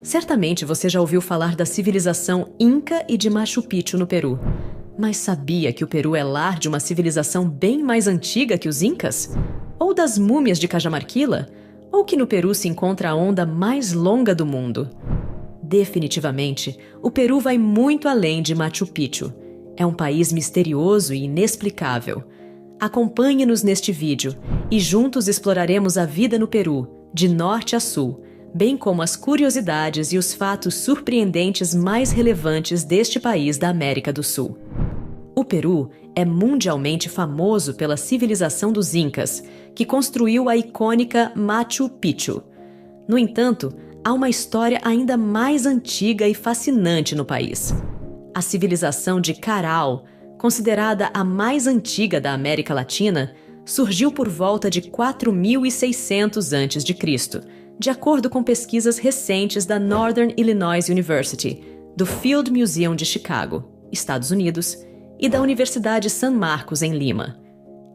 Certamente você já ouviu falar da civilização Inca e de Machu Picchu no Peru. Mas sabia que o Peru é lar de uma civilização bem mais antiga que os Incas? Ou das múmias de Cajamarquilla? Ou que no Peru se encontra a onda mais longa do mundo? Definitivamente, o Peru vai muito além de Machu Picchu. É um país misterioso e inexplicável. Acompanhe-nos neste vídeo e juntos exploraremos a vida no Peru, de norte a sul, bem como as curiosidades e os fatos surpreendentes mais relevantes deste país da América do Sul. O Peru é mundialmente famoso pela civilização dos Incas, que construiu a icônica Machu Picchu. No entanto, há uma história ainda mais antiga e fascinante no país. A civilização de Caral, considerada a mais antiga da América Latina, surgiu por volta de 4600 a.C., de acordo com pesquisas recentes da Northern Illinois University, do Field Museum de Chicago, Estados Unidos, e da Universidade San Marcos, em Lima.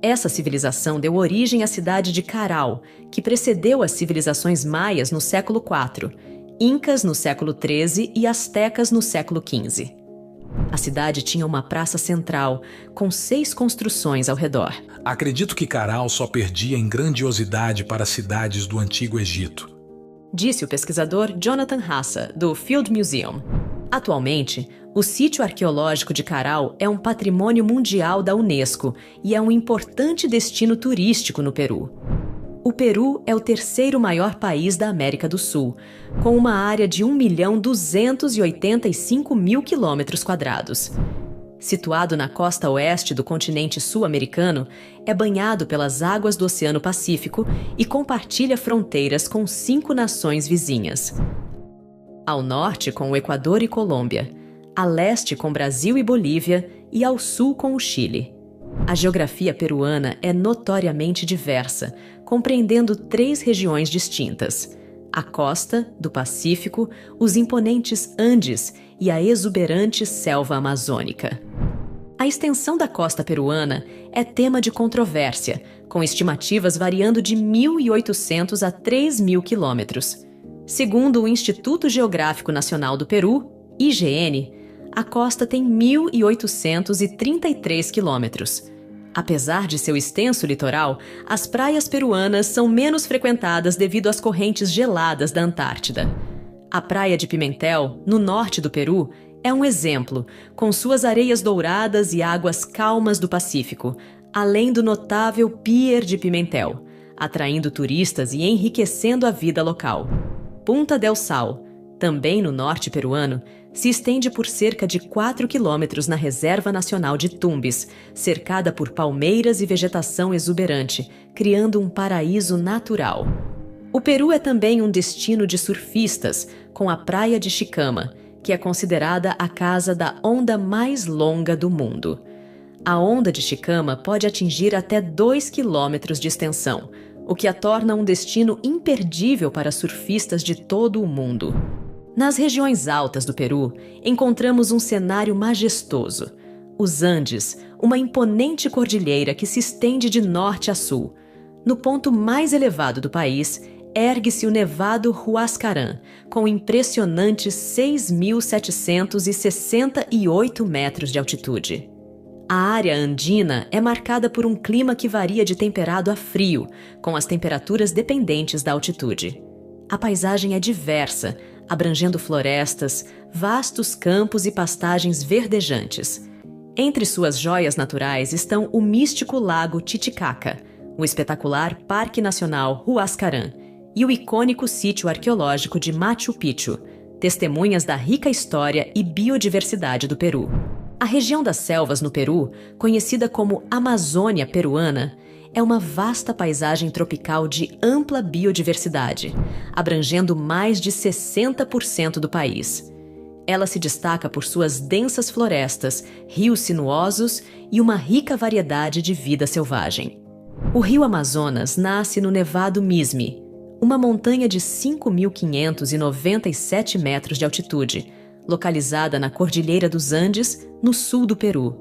Essa civilização deu origem à cidade de Caral, que precedeu as civilizações maias no século IV, Incas no século XIII e Astecas no século XV. A cidade tinha uma praça central, com 6 construções ao redor. Acredito que Caral só perdia em grandiosidade para as cidades do Antigo Egito, disse o pesquisador Jonathan Hassa, do Field Museum. Atualmente, o sítio arqueológico de Caral é um patrimônio mundial da Unesco e é um importante destino turístico no Peru. O Peru é o terceiro maior país da América do Sul, com uma área de 1.285.000 km². Situado na costa oeste do continente sul-americano, é banhado pelas águas do Oceano Pacífico e compartilha fronteiras com 5 nações vizinhas. Ao norte com o Equador e Colômbia, a leste com Brasil e Bolívia e ao sul com o Chile. A geografia peruana é notoriamente diversa, compreendendo 3 regiões distintas: a costa do Pacífico, os imponentes Andes e a exuberante selva amazônica. A extensão da costa peruana é tema de controvérsia, com estimativas variando de 1.800 a 3.000 quilômetros. Segundo o Instituto Geográfico Nacional do Peru, IGN, a costa tem 1.833 quilômetros. Apesar de seu extenso litoral, as praias peruanas são menos frequentadas devido às correntes geladas da Antártida. A Praia de Pimentel, no norte do Peru, é um exemplo, com suas areias douradas e águas calmas do Pacífico, além do notável Pier de Pimentel, atraindo turistas e enriquecendo a vida local. Punta del Sal, também no norte peruano, se estende por cerca de 4 quilômetros na Reserva Nacional de Tumbes, cercada por palmeiras e vegetação exuberante, criando um paraíso natural. O Peru é também um destino de surfistas, com a Praia de Chicama, que é considerada a casa da onda mais longa do mundo. A onda de Chicama pode atingir até 2 quilômetros de extensão, o que a torna um destino imperdível para surfistas de todo o mundo. Nas regiões altas do Peru, encontramos um cenário majestoso. Os Andes, uma imponente cordilheira que se estende de norte a sul. No ponto mais elevado do país, ergue-se o Nevado Huascarán, com impressionantes 6.768 metros de altitude. A área andina é marcada por um clima que varia de temperado a frio, com as temperaturas dependentes da altitude. A paisagem é diversa, abrangendo florestas, vastos campos e pastagens verdejantes. Entre suas joias naturais estão o místico Lago Titicaca, o espetacular Parque Nacional Huascarán e o icônico sítio arqueológico de Machu Picchu, testemunhas da rica história e biodiversidade do Peru. A região das selvas no Peru, conhecida como Amazônia Peruana, é uma vasta paisagem tropical de ampla biodiversidade, abrangendo mais de 60% do país. Ela se destaca por suas densas florestas, rios sinuosos e uma rica variedade de vida selvagem. O rio Amazonas nasce no Nevado Mismi, uma montanha de 5.597 metros de altitude, localizada na Cordilheira dos Andes, no sul do Peru.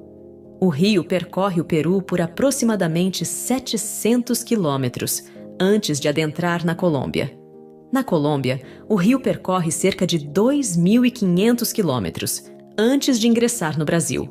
O rio percorre o Peru por aproximadamente 700 quilômetros, antes de adentrar na Colômbia. Na Colômbia, o rio percorre cerca de 2.500 quilômetros antes de ingressar no Brasil.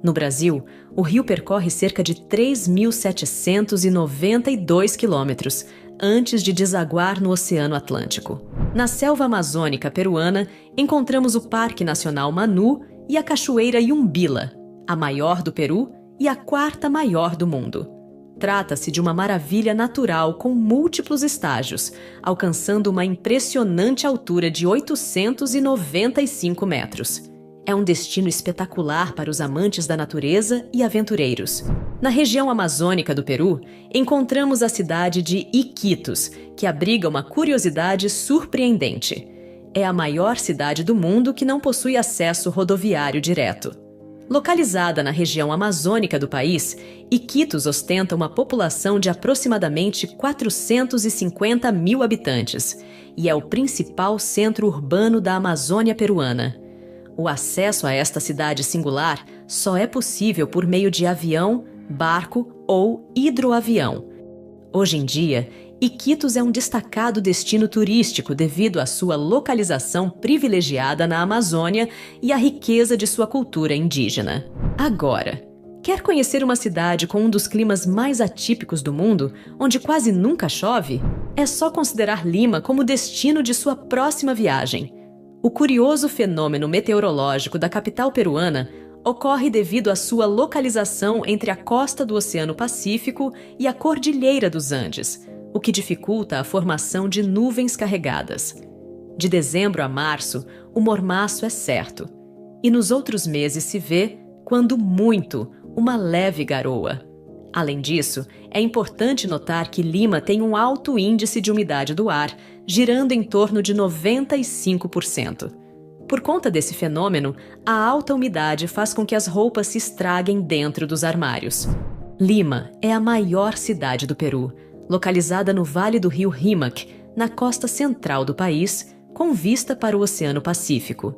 No Brasil, o rio percorre cerca de 3.792 quilômetros antes de desaguar no Oceano Atlântico. Na selva amazônica peruana, encontramos o Parque Nacional Manu e a Cachoeira Yumbila, a maior do Peru e a quarta maior do mundo. Trata-se de uma maravilha natural com múltiplos estágios, alcançando uma impressionante altura de 895 metros. É um destino espetacular para os amantes da natureza e aventureiros. Na região amazônica do Peru, encontramos a cidade de Iquitos, que abriga uma curiosidade surpreendente. É a maior cidade do mundo que não possui acesso rodoviário direto. Localizada na região amazônica do país, Iquitos ostenta uma população de aproximadamente 450 mil habitantes e é o principal centro urbano da Amazônia peruana. O acesso a esta cidade singular só é possível por meio de avião, barco ou hidroavião. Hoje em dia, Iquitos é um destacado destino turístico devido à sua localização privilegiada na Amazônia e à riqueza de sua cultura indígena. Agora, quer conhecer uma cidade com um dos climas mais atípicos do mundo, onde quase nunca chove? É só considerar Lima como destino de sua próxima viagem. O curioso fenômeno meteorológico da capital peruana ocorre devido à sua localização entre a costa do Oceano Pacífico e a Cordilheira dos Andes, o que dificulta a formação de nuvens carregadas. De dezembro a março, o mormaço é certo, e nos outros meses se vê, quando muito, uma leve garoa. Além disso, é importante notar que Lima tem um alto índice de umidade do ar, girando em torno de 95%. Por conta desse fenômeno, a alta umidade faz com que as roupas se estraguem dentro dos armários. Lima é a maior cidade do Peru, localizada no Vale do Rio Rímac, na costa central do país, com vista para o Oceano Pacífico.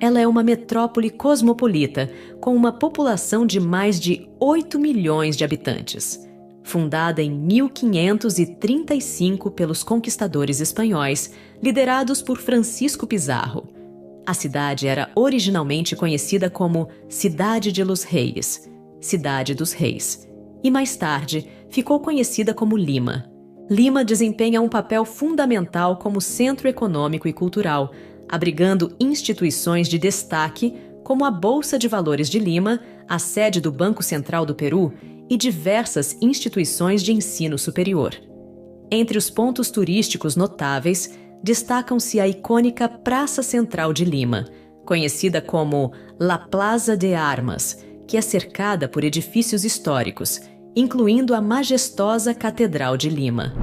Ela é uma metrópole cosmopolita, com uma população de mais de 8 milhões de habitantes. Fundada em 1535 pelos conquistadores espanhóis, liderados por Francisco Pizarro. A cidade era originalmente conhecida como Cidade de los Reis, Cidade dos Reis, e mais tarde ficou conhecida como Lima. Lima desempenha um papel fundamental como centro econômico e cultural, abrigando instituições de destaque como a Bolsa de Valores de Lima, a sede do Banco Central do Peru e diversas instituições de ensino superior. Entre os pontos turísticos notáveis, destacam-se a icônica Praça Central de Lima, conhecida como La Plaza de Armas, que é cercada por edifícios históricos, incluindo a majestosa Catedral de Lima.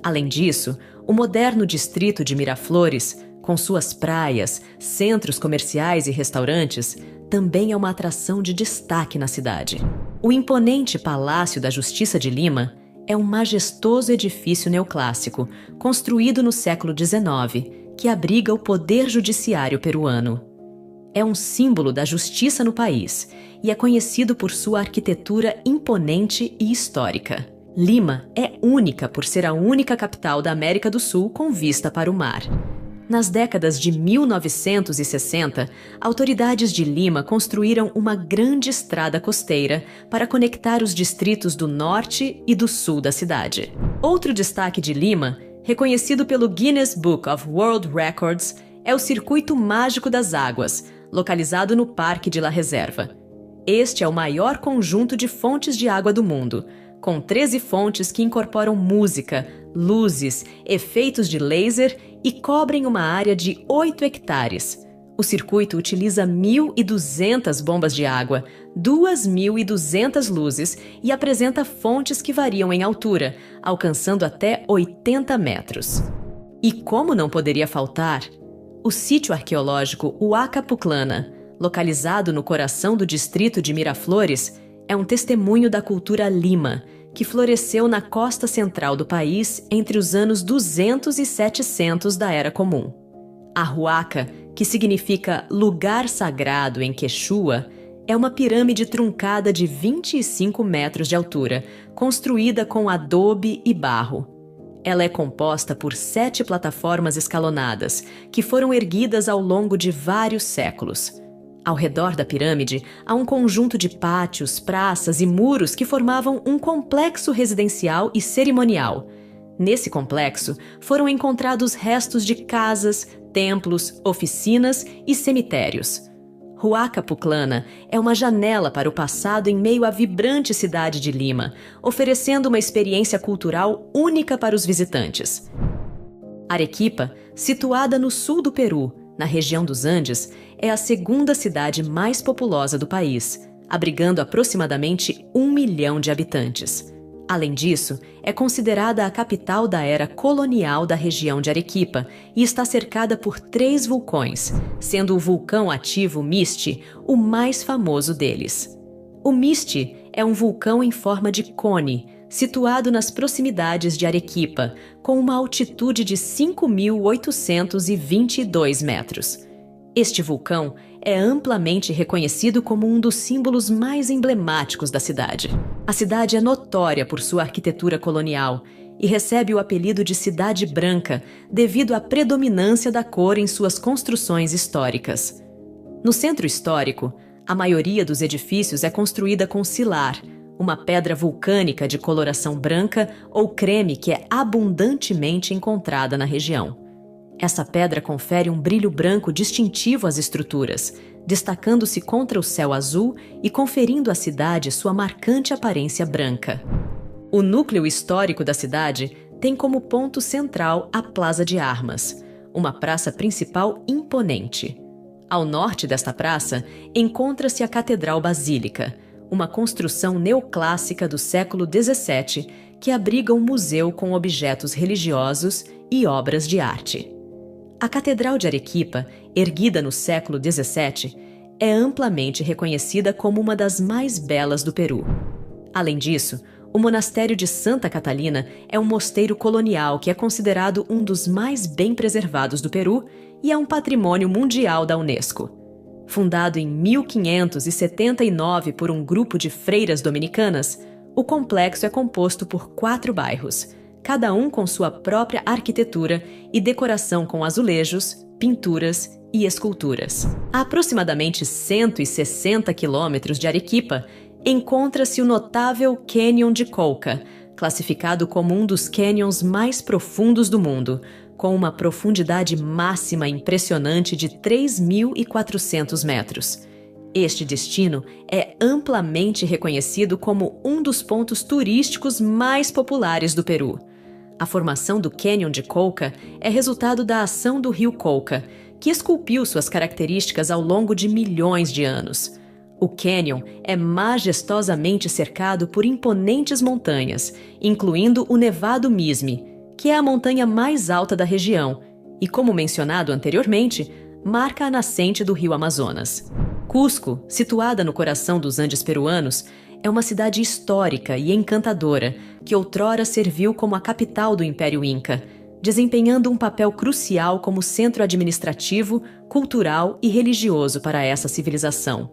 Além disso, o moderno distrito de Miraflores, com suas praias, centros comerciais e restaurantes, também é uma atração de destaque na cidade. O imponente Palácio da Justiça de Lima é um majestoso edifício neoclássico, construído no século XIX, que abriga o poder judiciário peruano. É um símbolo da justiça no país e é conhecido por sua arquitetura imponente e histórica. Lima é única por ser a única capital da América do Sul com vista para o mar. Nas décadas de 1960, autoridades de Lima construíram uma grande estrada costeira para conectar os distritos do norte e do sul da cidade. Outro destaque de Lima, reconhecido pelo Guinness Book of World Records, é o Circuito Mágico das Águas, localizado no Parque de La Reserva. Este é o maior conjunto de fontes de água do mundo, com 13 fontes que incorporam música, luzes, efeitos de laser e cobrem uma área de 8 hectares. O circuito utiliza 1.200 bombas de água, 2.200 luzes e apresenta fontes que variam em altura, alcançando até 80 metros. E como não poderia faltar, o sítio arqueológico Huaca Pucllana, localizado no coração do distrito de Miraflores, é um testemunho da cultura Lima, que floresceu na costa central do país entre os anos 200 e 700 da Era Comum. A Huaca, que significa lugar sagrado em Quechua, é uma pirâmide truncada de 25 metros de altura, construída com adobe e barro. Ela é composta por 7 plataformas escalonadas, que foram erguidas ao longo de vários séculos. Ao redor da pirâmide, há um conjunto de pátios, praças e muros que formavam um complexo residencial e cerimonial. Nesse complexo, foram encontrados restos de casas, templos, oficinas e cemitérios. Huaca Pucllana é uma janela para o passado em meio à vibrante cidade de Lima, oferecendo uma experiência cultural única para os visitantes. Arequipa, situada no sul do Peru, na região dos Andes, é a segunda cidade mais populosa do país, abrigando aproximadamente 1 milhão de habitantes. Além disso, é considerada a capital da era colonial da região de Arequipa e está cercada por 3 vulcões, sendo o vulcão ativo Misti o mais famoso deles. O Misti é um vulcão em forma de cone, situado nas proximidades de Arequipa, com uma altitude de 5.822 metros. Este vulcão é amplamente reconhecido como um dos símbolos mais emblemáticos da cidade. A cidade é notória por sua arquitetura colonial e recebe o apelido de Cidade Branca devido à predominância da cor em suas construções históricas. No centro histórico, a maioria dos edifícios é construída com silar, uma pedra vulcânica de coloração branca ou creme que é abundantemente encontrada na região. Essa pedra confere um brilho branco distintivo às estruturas, destacando-se contra o céu azul e conferindo à cidade sua marcante aparência branca. O núcleo histórico da cidade tem como ponto central a Plaza de Armas, uma praça principal imponente. Ao norte desta praça, encontra-se a Catedral Basílica, uma construção neoclássica do século XVII que abriga um museu com objetos religiosos e obras de arte. A Catedral de Arequipa, erguida no século XVII, é amplamente reconhecida como uma das mais belas do Peru. Além disso, o Monastério de Santa Catalina é um mosteiro colonial que é considerado um dos mais bem preservados do Peru e é um patrimônio mundial da Unesco. Fundado em 1579 por um grupo de freiras dominicanas, o complexo é composto por 4 bairros, cada um com sua própria arquitetura e decoração com azulejos, pinturas e esculturas. A aproximadamente 160 quilômetros de Arequipa, encontra-se o notável Canyon de Colca, classificado como um dos canyons mais profundos do mundo, com uma profundidade máxima impressionante de 3.400 metros. Este destino é amplamente reconhecido como um dos pontos turísticos mais populares do Peru. A formação do Canyon de Colca é resultado da ação do rio Colca, que esculpiu suas características ao longo de milhões de anos. O cânion é majestosamente cercado por imponentes montanhas, incluindo o Nevado Mismi, que é a montanha mais alta da região e, como mencionado anteriormente, marca a nascente do rio Amazonas. Cusco, situada no coração dos Andes peruanos, é uma cidade histórica e encantadora que outrora serviu como a capital do Império Inca, desempenhando um papel crucial como centro administrativo, cultural e religioso para essa civilização.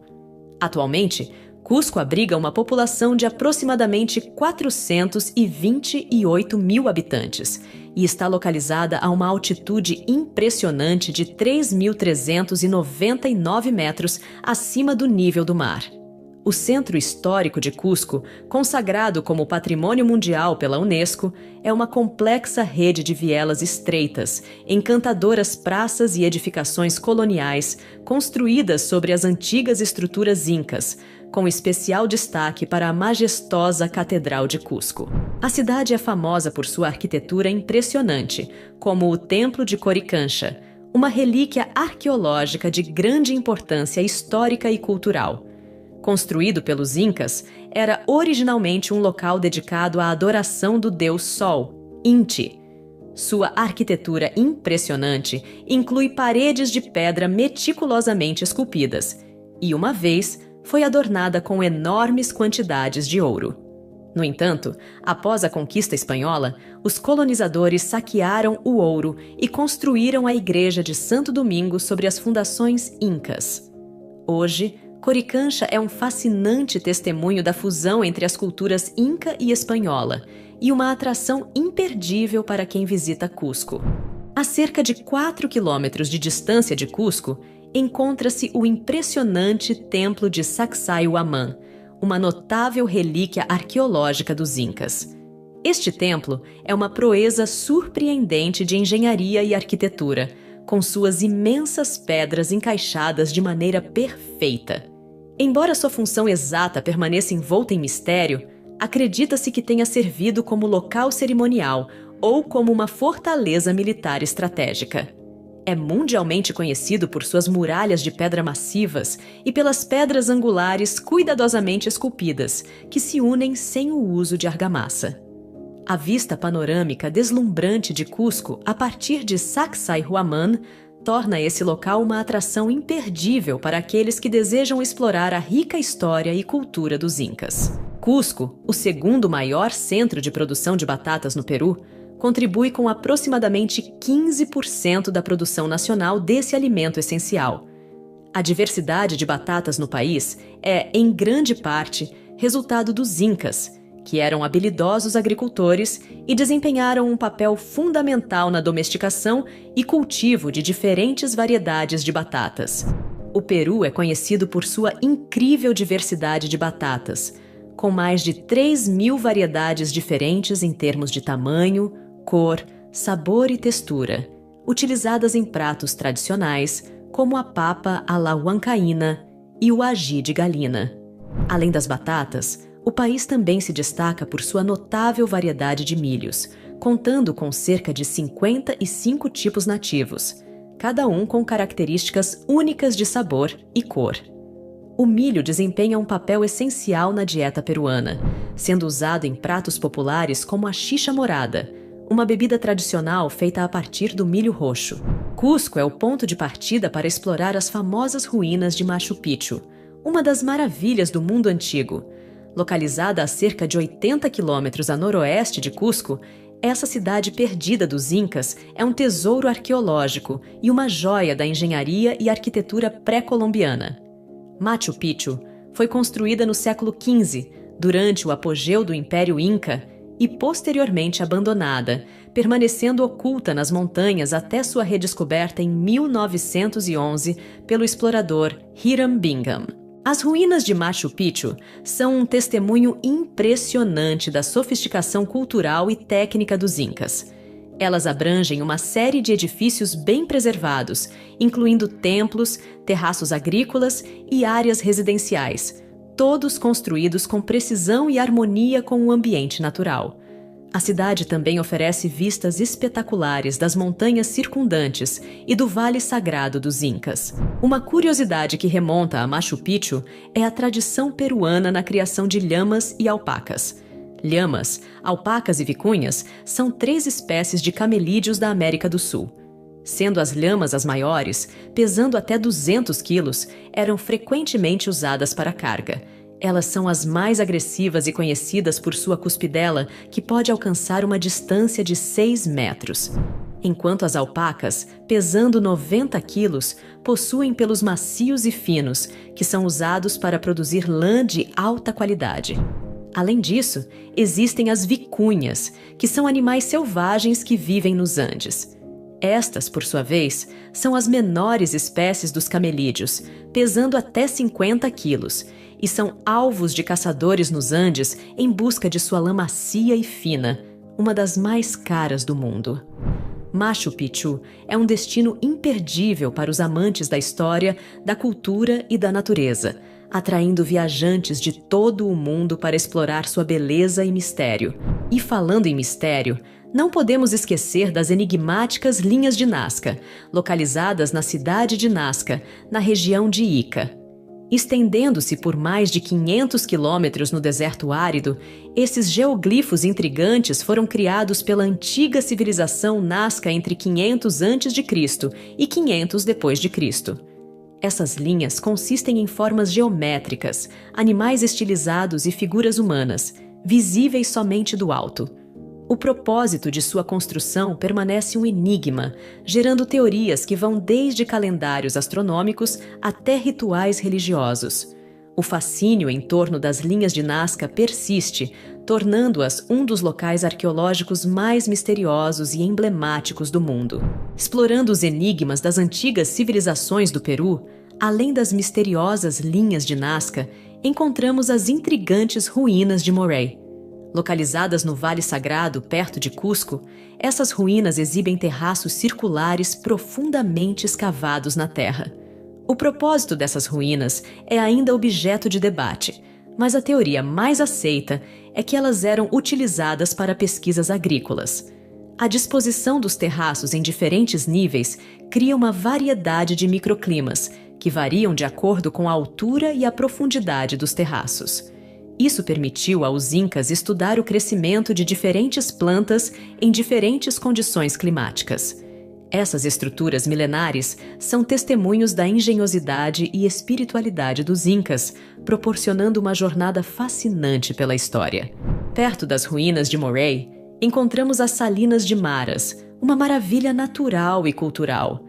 Atualmente, Cusco abriga uma população de aproximadamente 428 mil habitantes e está localizada a uma altitude impressionante de 3.399 metros acima do nível do mar. O Centro Histórico de Cusco, consagrado como Patrimônio Mundial pela Unesco, é uma complexa rede de vielas estreitas, encantadoras praças e edificações coloniais construídas sobre as antigas estruturas incas, com especial destaque para a majestosa Catedral de Cusco. A cidade é famosa por sua arquitetura impressionante, como o Templo de Coricancha, uma relíquia arqueológica de grande importância histórica e cultural. Construído pelos Incas, era originalmente um local dedicado à adoração do deus Sol, Inti. Sua arquitetura impressionante inclui paredes de pedra meticulosamente esculpidas e, uma vez, foi adornada com enormes quantidades de ouro. No entanto, após a conquista espanhola, os colonizadores saquearam o ouro e construíram a igreja de Santo Domingo sobre as fundações incas. Hoje, Coricancha é um fascinante testemunho da fusão entre as culturas inca e espanhola e uma atração imperdível para quem visita Cusco. A cerca de 4 quilômetros de distância de Cusco, encontra-se o impressionante Templo de Sacsayhuamán, uma notável relíquia arqueológica dos Incas. Este templo é uma proeza surpreendente de engenharia e arquitetura, com suas imensas pedras encaixadas de maneira perfeita. Embora sua função exata permaneça envolta em mistério, acredita-se que tenha servido como local cerimonial ou como uma fortaleza militar estratégica. É mundialmente conhecido por suas muralhas de pedra massivas e pelas pedras angulares cuidadosamente esculpidas, que se unem sem o uso de argamassa. A vista panorâmica deslumbrante de Cusco a partir de Sacsayhuamán torna esse local uma atração imperdível para aqueles que desejam explorar a rica história e cultura dos Incas. Cusco, o segundo maior centro de produção de batatas no Peru, contribui com aproximadamente 15% da produção nacional desse alimento essencial. A diversidade de batatas no país é, em grande parte, resultado dos Incas, que eram habilidosos agricultores e desempenharam um papel fundamental na domesticação e cultivo de diferentes variedades de batatas. O Peru é conhecido por sua incrível diversidade de batatas, com mais de 3.000 variedades diferentes em termos de tamanho, cor, sabor e textura, utilizadas em pratos tradicionais, como a papa à la huancaína e o agi de galinha. Além das batatas, o país também se destaca por sua notável variedade de milhos, contando com cerca de 55 tipos nativos, cada um com características únicas de sabor e cor. O milho desempenha um papel essencial na dieta peruana, sendo usado em pratos populares como a xixa morada, uma bebida tradicional feita a partir do milho roxo. Cusco é o ponto de partida para explorar as famosas ruínas de Machu Picchu, uma das maravilhas do mundo antigo. Localizada a cerca de 80 quilômetros a noroeste de Cusco, essa cidade perdida dos Incas é um tesouro arqueológico e uma joia da engenharia e arquitetura pré-colombiana. Machu Picchu foi construída no século XV, durante o apogeu do Império Inca, e posteriormente abandonada, permanecendo oculta nas montanhas até sua redescoberta em 1911 pelo explorador Hiram Bingham. As ruínas de Machu Picchu são um testemunho impressionante da sofisticação cultural e técnica dos Incas. Elas abrangem uma série de edifícios bem preservados, incluindo templos, terraços agrícolas e áreas residenciais, todos construídos com precisão e harmonia com o ambiente natural. A cidade também oferece vistas espetaculares das montanhas circundantes e do Vale Sagrado dos Incas. Uma curiosidade que remonta a Machu Picchu é a tradição peruana na criação de lhamas e alpacas. Lhamas, alpacas e vicunhas são 3 espécies de camelídeos da América do Sul. Sendo as lhamas as maiores, pesando até 200 quilos, eram frequentemente usadas para carga. Elas são as mais agressivas e conhecidas por sua cuspidela, que pode alcançar uma distância de 6 metros. Enquanto as alpacas, pesando 90 quilos, possuem pelos macios e finos, que são usados para produzir lã de alta qualidade. Além disso, existem as vicunhas, que são animais selvagens que vivem nos Andes. Estas, por sua vez, são as menores espécies dos camelídeos, pesando até 50 quilos, e são alvos de caçadores nos Andes em busca de sua lã macia e fina, uma das mais caras do mundo. Machu Picchu é um destino imperdível para os amantes da história, da cultura e da natureza, atraindo viajantes de todo o mundo para explorar sua beleza e mistério. E falando em mistério, não podemos esquecer das enigmáticas linhas de Nazca, localizadas na cidade de Nazca, na região de Ica. Estendendo-se por mais de 500 quilômetros no deserto árido, esses geoglifos intrigantes foram criados pela antiga civilização Nazca entre 500 a.C. e 500 d.C. Essas linhas consistem em formas geométricas, animais estilizados e figuras humanas, visíveis somente do alto. O propósito de sua construção permanece um enigma, gerando teorias que vão desde calendários astronômicos até rituais religiosos. O fascínio em torno das linhas de Nazca persiste, tornando-as um dos locais arqueológicos mais misteriosos e emblemáticos do mundo. Explorando os enigmas das antigas civilizações do Peru, além das misteriosas linhas de Nazca, encontramos as intrigantes ruínas de Morey. Localizadas no Vale Sagrado, perto de Cusco, essas ruínas exibem terraços circulares profundamente escavados na terra. O propósito dessas ruínas é ainda objeto de debate, mas a teoria mais aceita é que elas eram utilizadas para pesquisas agrícolas. A disposição dos terraços em diferentes níveis cria uma variedade de microclimas, que variam de acordo com a altura e a profundidade dos terraços. Isso permitiu aos incas estudar o crescimento de diferentes plantas em diferentes condições climáticas. Essas estruturas milenares são testemunhos da engenhosidade e espiritualidade dos incas, proporcionando uma jornada fascinante pela história. Perto das ruínas de Morey, encontramos as Salinas de Maras, uma maravilha natural e cultural.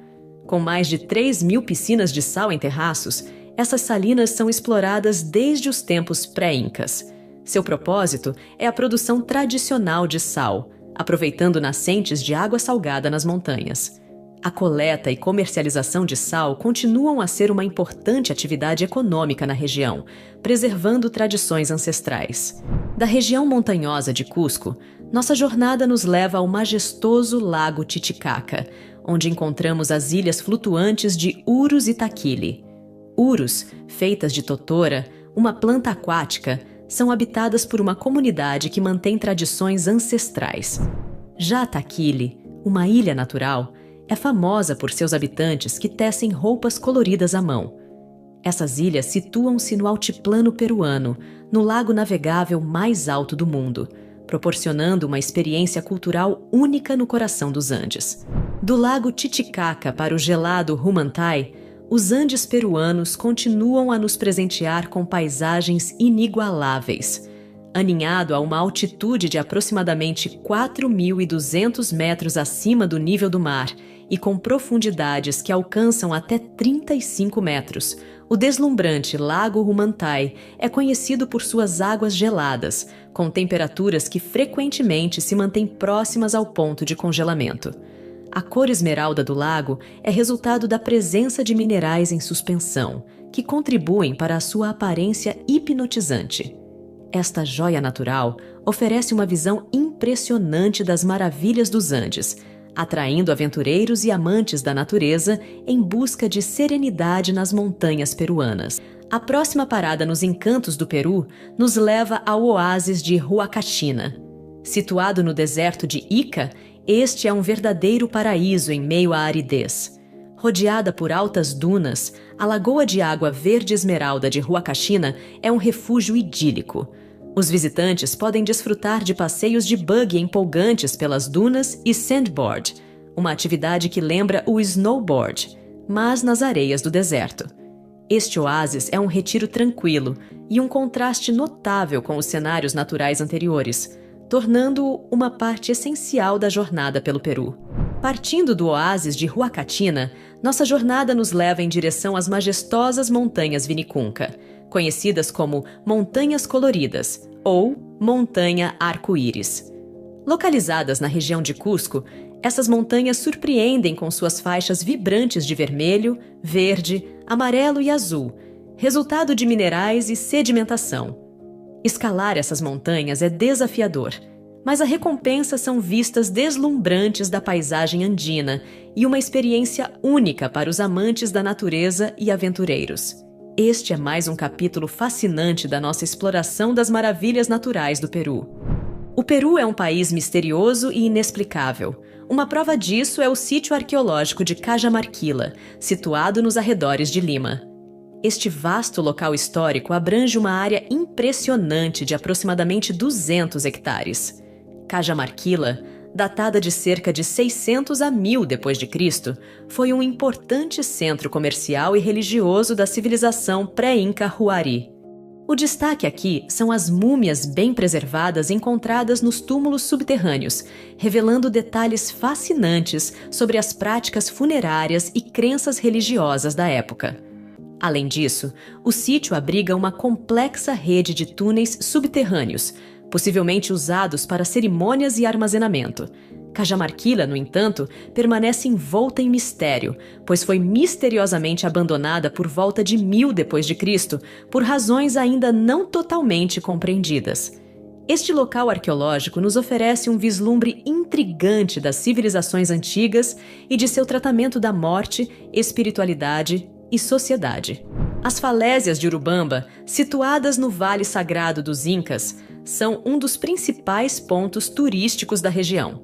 Com mais de 3.000 piscinas de sal em terraços, essas salinas são exploradas desde os tempos pré-incas. Seu propósito é a produção tradicional de sal, aproveitando nascentes de água salgada nas montanhas. A coleta e comercialização de sal continuam a ser uma importante atividade econômica na região, preservando tradições ancestrais. Da região montanhosa de Cusco, nossa jornada nos leva ao majestoso Lago Titicaca, onde encontramos as ilhas flutuantes de Urus e Taquili. Urus, feitas de totora, uma planta aquática, são habitadas por uma comunidade que mantém tradições ancestrais. Já Taquili, uma ilha natural, é famosa por seus habitantes que tecem roupas coloridas à mão. Essas ilhas situam-se no altiplano peruano, no lago navegável mais alto do mundo, proporcionando uma experiência cultural única no coração dos Andes. Do lago Titicaca para o gelado Humantay, os Andes peruanos continuam a nos presentear com paisagens inigualáveis. Aninhado a uma altitude de aproximadamente 4.200 metros acima do nível do mar e com profundidades que alcançam até 35 metros, o deslumbrante Lago Humantay é conhecido por suas águas geladas, com temperaturas que frequentemente se mantêm próximas ao ponto de congelamento. A cor esmeralda do lago é resultado da presença de minerais em suspensão, que contribuem para a sua aparência hipnotizante. Esta joia natural oferece uma visão impressionante das maravilhas dos Andes, atraindo aventureiros e amantes da natureza em busca de serenidade nas montanhas peruanas. A próxima parada nos encantos do Peru nos leva ao oásis de Huacachina. Situado no deserto de Ica, este é um verdadeiro paraíso em meio à aridez. Rodeada por altas dunas, a Lagoa de Água Verde Esmeralda de Huacachina é um refúgio idílico. Os visitantes podem desfrutar de passeios de buggy empolgantes pelas dunas e sandboard, uma atividade que lembra o snowboard, mas nas areias do deserto. Este oásis é um retiro tranquilo e um contraste notável com os cenários naturais anteriores, tornando-o uma parte essencial da jornada pelo Peru. Partindo do oásis de Huacachina, nossa jornada nos leva em direção às majestosas montanhas Vinicunca, conhecidas como Montanhas Coloridas ou Montanha Arco-Íris. Localizadas na região de Cusco, essas montanhas surpreendem com suas faixas vibrantes de vermelho, verde, amarelo e azul, resultado de minerais e sedimentação. Escalar essas montanhas é desafiador, mas a recompensa são vistas deslumbrantes da paisagem andina e uma experiência única para os amantes da natureza e aventureiros. Este é mais um capítulo fascinante da nossa exploração das maravilhas naturais do Peru. O Peru é um país misterioso e inexplicável. Uma prova disso é o sítio arqueológico de Cajamarquilla, situado nos arredores de Lima. Este vasto local histórico abrange uma área impressionante de aproximadamente 200 hectares. Cajamarquilla, datada de cerca de 600 a 1000 d.C., foi um importante centro comercial e religioso da civilização pré-Inca Huari. O destaque aqui são as múmias bem preservadas encontradas nos túmulos subterrâneos, revelando detalhes fascinantes sobre as práticas funerárias e crenças religiosas da época. Além disso, o sítio abriga uma complexa rede de túneis subterrâneos, possivelmente usados para cerimônias e armazenamento. Cajamarquilla, no entanto, permanece envolta em mistério, pois foi misteriosamente abandonada por volta de 1000 d.C., por razões ainda não totalmente compreendidas. Este local arqueológico nos oferece um vislumbre intrigante das civilizações antigas e de seu tratamento da morte, espiritualidade e sociedade. As falésias de Urubamba, situadas no Vale Sagrado dos Incas, são um dos principais pontos turísticos da região.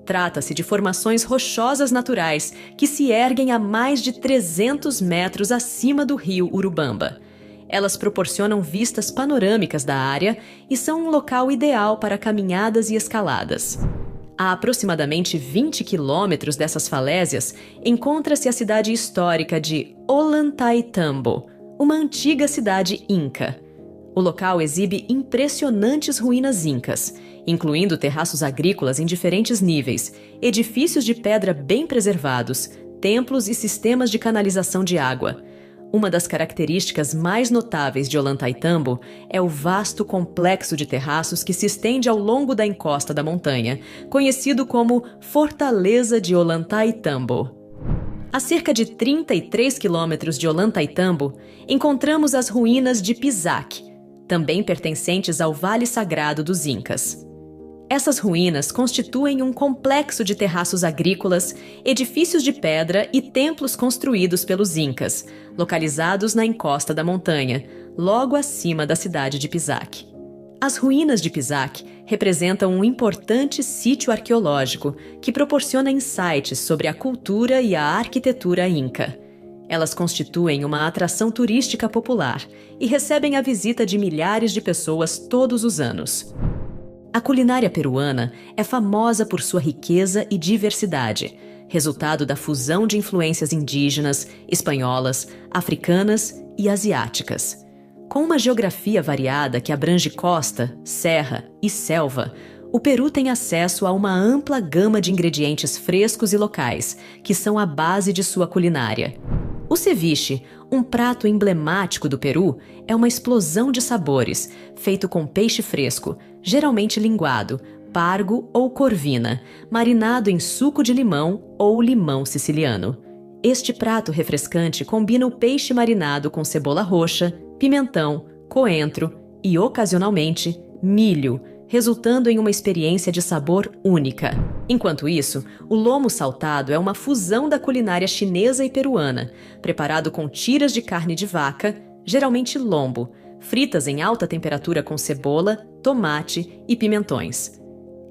Trata-se de formações rochosas naturais que se erguem a mais de 300 metros acima do rio Urubamba. Elas proporcionam vistas panorâmicas da área e são um local ideal para caminhadas e escaladas. A aproximadamente 20 quilômetros dessas falésias encontra-se a cidade histórica de Ollantaytambo, uma antiga cidade inca. O local exibe impressionantes ruínas incas, incluindo terraços agrícolas em diferentes níveis, edifícios de pedra bem preservados, templos e sistemas de canalização de água. Uma das características mais notáveis de Ollantaytambo é o vasto complexo de terraços que se estende ao longo da encosta da montanha, conhecido como Fortaleza de Ollantaytambo. A cerca de 33 quilômetros de Ollantaytambo, encontramos as ruínas de Pisac, também pertencentes ao Vale Sagrado dos Incas. Essas ruínas constituem um complexo de terraços agrícolas, edifícios de pedra e templos construídos pelos Incas, localizados na encosta da montanha, logo acima da cidade de Pisac. As ruínas de Pisac representam um importante sítio arqueológico que proporciona insights sobre a cultura e a arquitetura inca. Elas constituem uma atração turística popular e recebem a visita de milhares de pessoas todos os anos. A culinária peruana é famosa por sua riqueza e diversidade, resultado da fusão de influências indígenas, espanholas, africanas e asiáticas. Com uma geografia variada que abrange costa, serra e selva, o Peru tem acesso a uma ampla gama de ingredientes frescos e locais, que são a base de sua culinária. O ceviche, um prato emblemático do Peru, é uma explosão de sabores, feito com peixe fresco, geralmente linguado, pargo ou corvina, marinado em suco de limão ou limão siciliano. Este prato refrescante combina o peixe marinado com cebola roxa, pimentão, coentro e, ocasionalmente, milho, resultando em uma experiência de sabor única. Enquanto isso, o lomo saltado é uma fusão da culinária chinesa e peruana, preparado com tiras de carne de vaca, geralmente lombo, fritas em alta temperatura com cebola, tomate e pimentões.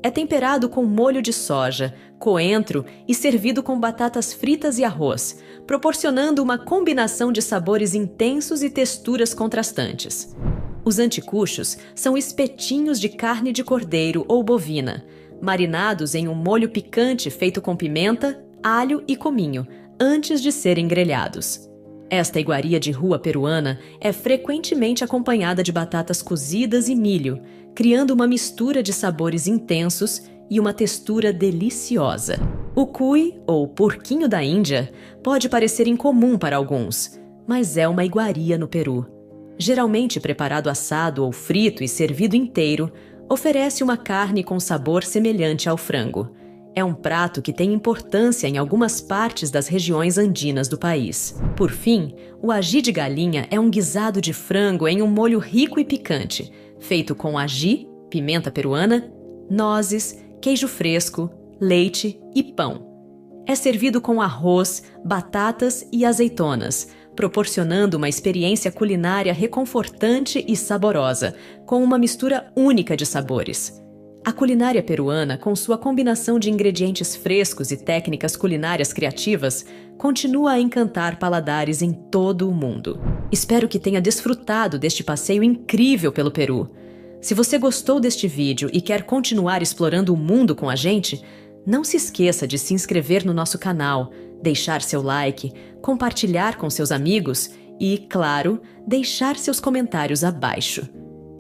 É temperado com molho de soja, coentro e servido com batatas fritas e arroz, proporcionando uma combinação de sabores intensos e texturas contrastantes. Os anticuchos são espetinhos de carne de cordeiro ou bovina, marinados em um molho picante feito com pimenta, alho e cominho, antes de serem grelhados. Esta iguaria de rua peruana é frequentemente acompanhada de batatas cozidas e milho, criando uma mistura de sabores intensos e uma textura deliciosa. O cuy, ou porquinho da Índia, pode parecer incomum para alguns, mas é uma iguaria no Peru. Geralmente preparado assado ou frito e servido inteiro, oferece uma carne com sabor semelhante ao frango. É um prato que tem importância em algumas partes das regiões andinas do país. Por fim, o agi de galinha é um guisado de frango em um molho rico e picante, feito com agi, pimenta peruana, nozes, queijo fresco, leite e pão. É servido com arroz, batatas e azeitonas, proporcionando uma experiência culinária reconfortante e saborosa, com uma mistura única de sabores. A culinária peruana, com sua combinação de ingredientes frescos e técnicas culinárias criativas, continua a encantar paladares em todo o mundo. Espero que tenha desfrutado deste passeio incrível pelo Peru. Se você gostou deste vídeo e quer continuar explorando o mundo com a gente, não se esqueça de se inscrever no nosso canal, deixar seu like, compartilhar com seus amigos E, claro, deixar seus comentários abaixo.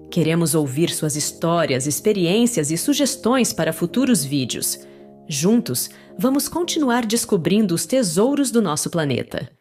Queremos ouvir suas histórias, experiências e sugestões para futuros vídeos. Juntos, vamos continuar descobrindo os tesouros do nosso planeta.